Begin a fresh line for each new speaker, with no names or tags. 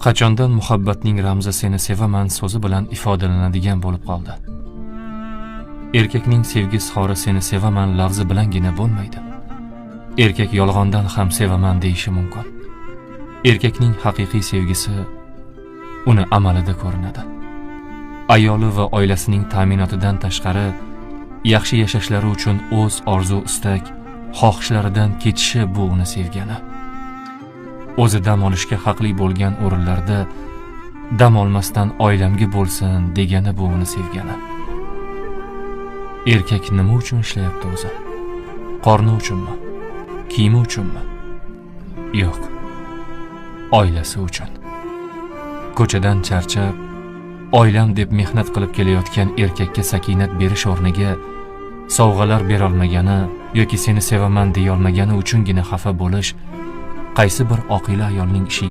Qachondan muhabbatning ramzi seni sevaman so'zi bilan ifodalanadigan bo'lib qoldi. Erkakning sevgi izhori seni sevaman lafzi bilangina bo'lmaydi. Erkak yolg'ondan ham sevaman deyishi mumkin. Erkakning haqiqiy sevgisi uni amalida ko'rinadi. Ayoli va oilasining ta'minotidan tashqari yaxshi yashashlari uchun o'z orzu, istak, xohishlaridan kechishi bu uni sevgani. O'zi dam olishga haqli bo'lgan o'rinlarda dam olmasdan oilamga bo'lsin degani bu uni sevgani. Erkak nima uchun ishlayapti o'zi? Qorni uchunmi? Kiyimi uchunmi? Yo'q. Oilasi uchun. Ko'chadan charchab, oilam deb mehnat qilib kelayotgan erkakka sakinat berish o'rniga sovg'alar bera olmagani yoki seni sevaman deya olmagani uchungina xafa bo'lish qaysi bir oqila ayolning ishi